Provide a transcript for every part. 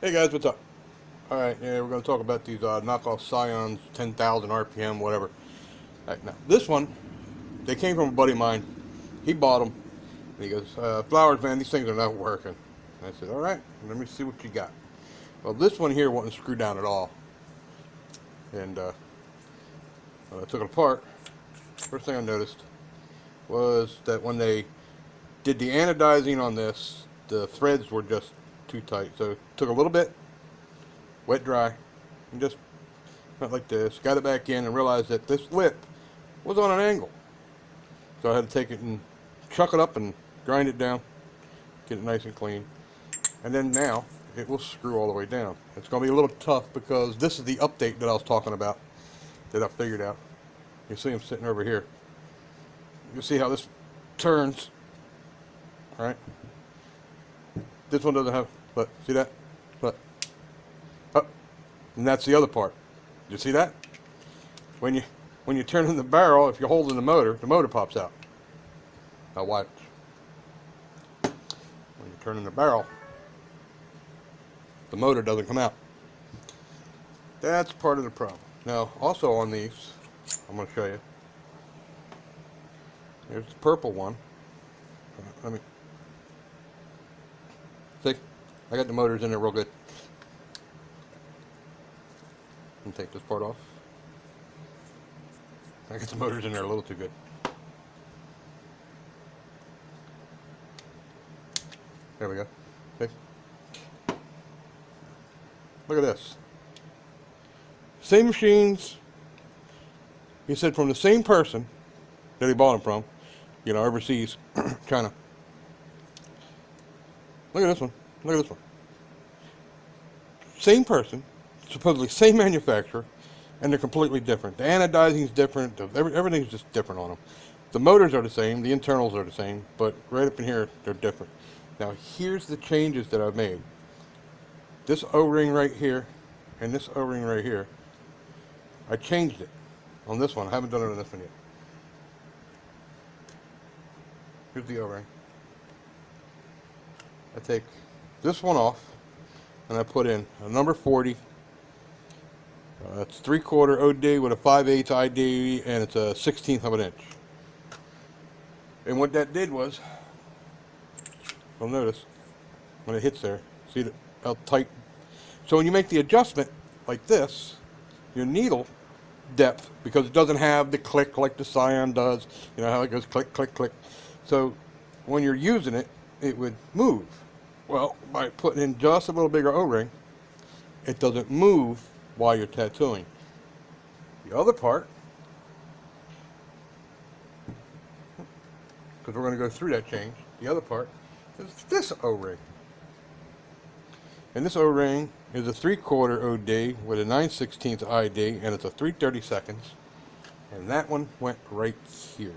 Hey guys, what's up? Alright, yeah, we're going to talk about these knockoff Scions, 10,000 RPM, whatever. Alright, now, this one, they came from a buddy of mine. He bought them. And he goes, Flowers, man, these things are not working. And I said, alright, let me see what you got. Well, this one here wasn't screwed down at all. And when I took it apart, first thing I noticed was that when they did the anodizing on this, the threads were just too tight. So took a little bit, wet dry, and just went like this, got it back in, and realized that this lip was on an angle. So I had to take it and chuck it up and grind it down, get it nice and clean. And then now it will screw all the way down. It's going to be a little tough because this is the update that I was talking about that I figured out. You see him sitting over here. You see how this turns, all right? This one doesn't have, but see that? But, oh, and that's the other part. You see that? When you turn in the barrel, if you're holding the motor pops out. Now watch. When you turn in the barrel, the motor doesn't come out. That's part of the problem. Now, also on these, I'm going to show you. Here's the purple one. Let me see. I got the motors in there real good. Let me take this part off. I got the motors in there a little too good. There we go. See? Look at this. Same machines. He said from the same person that he bought them from, you know, overseas, China. Look at this one. Look at this one. Same person, supposedly same manufacturer, and they're completely different. The anodizing is different. Everything's just different on them. The motors are the same. The internals are the same. But right up in here, they're different. Now, here's the changes that I've made. This O-ring right here and this O-ring right here, I changed it on this one. I haven't done it on this one yet. Here's the O-ring. I take this one off and I put in a number 40. It's 3/4 OD with a 5/8 ID, and it's a 1/16 of an inch. And what that did was, you'll notice when it hits there, see how tight. So when you make the adjustment like this, your needle depth, because it doesn't have the click like the Scion does, you know how it goes click, click, click. So when you're using it, it would move. Well, by putting in just a little bigger O-ring, it doesn't move while you're tattooing. The other part, because we're going to go through that change, the other part is this O-ring. And this O-ring is a 3/4 OD with a 9/16 ID, and it's a 3/32. And that one went right here.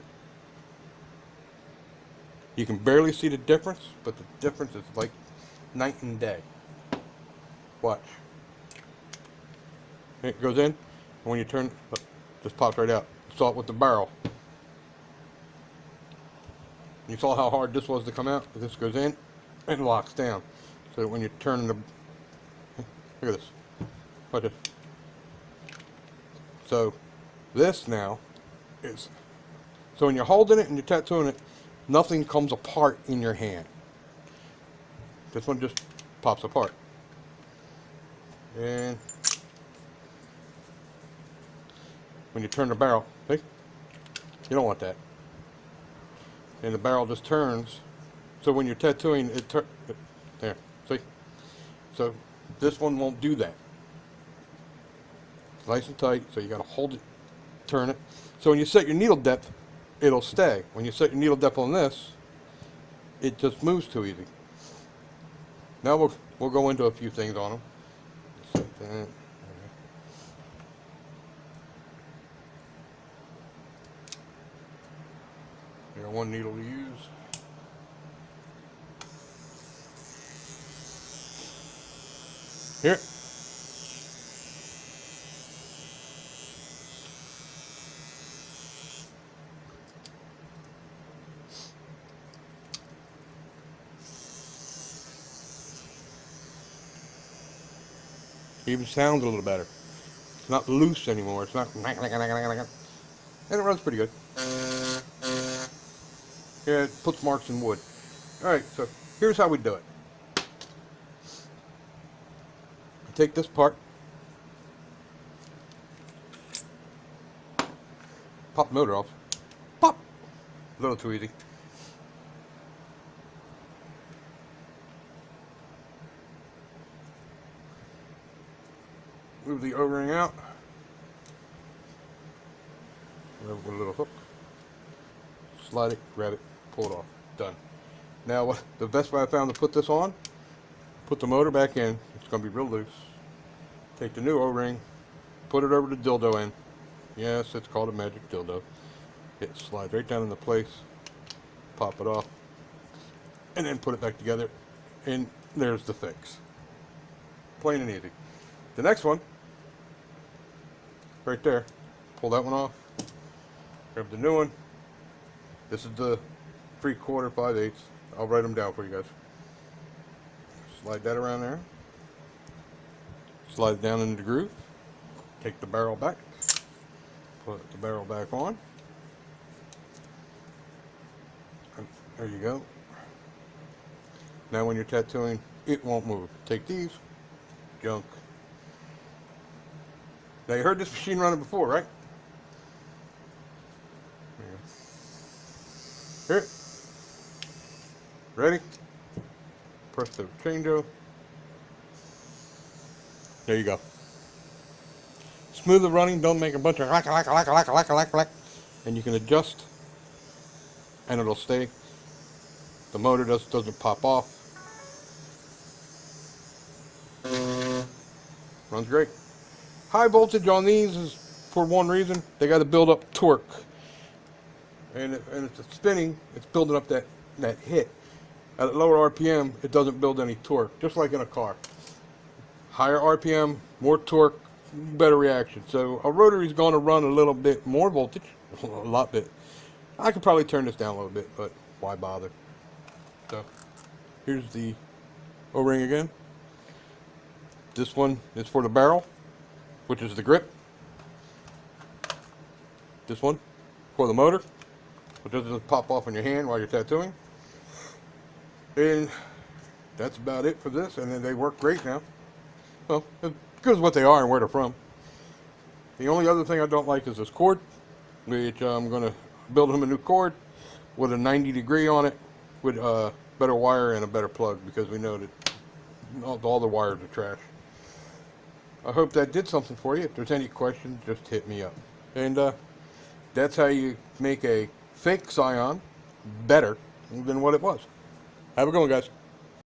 You can barely see the difference, but the difference is like night and day. Watch. It goes in, and when you turn, look, just pops right out. You saw it with the barrel. You saw how hard this was to come out. This goes in and locks down. So when you turn the, look at this. Watch this. So this now is, so when you're holding it and you're tattooing it, nothing comes apart in your hand. This one just pops apart. And when you turn the barrel, see? You don't want that. And the barrel just turns. So when you're tattooing, there, see? So this one won't do that. It's nice and tight, so you gotta hold it, turn it. So when you set your needle depth, it'll stay. When you set your needle depth on this, it just moves too easy. Now we'll go into a few things on them. Set that. You got one needle to use. Here. Even sounds a little better. It's not loose anymore. It's not, and it runs pretty good. Yeah, it puts marks in wood. Alright, so here's how we do it. Take this part, pop the motor off. Pop! A little too easy. Move the O-ring out. With a little hook. Slide it, grab it, pull it off. Done. Now, the best way I found to put this on, put the motor back in. It's going to be real loose. Take the new O-ring, put it over the dildo end. Yes, it's called a magic dildo. It slides right down into place. Pop it off. And then put it back together. And there's the fix. Plain and easy. The next one, right there. Pull that one off. Grab the new one. This is the 3/4, 5/8. I'll write them down for you guys. Slide that around there. Slide it down into the groove. Take the barrel back. Put the barrel back on. And there you go. Now when you're tattooing, it won't move. Take these. Junk. Now you heard this machine running before, right? Here. Ready? Press the changeover. There you go. Smooth the running, don't make a bunch of lack, and you can adjust and it'll stay. The motor doesn't pop off. Runs great. High voltage on these is for one reason. They got to build up torque. And it's spinning, it's building up that hit. At lower RPM, it doesn't build any torque, just like in a car. Higher RPM, more torque, better reaction. So a rotary is going to run a little bit more voltage, a lot bit. I could probably turn this down a little bit, but why bother? So here's the O-ring again. This one is for the barrel, which is the grip. This one for the motor, which doesn't pop off on your hand while you're tattooing. And that's about it for this, and then they work great now. Well, as good as what they are and where they're from. The only other thing I don't like is this cord, which I'm going to build him a new cord with a 90-degree on it, with a better wire and a better plug, because we know that all the wires are trash. I hope that did something for you. If there's any questions, just hit me up. And that's how you make a fake Scion better than what it was. Have a good one, guys.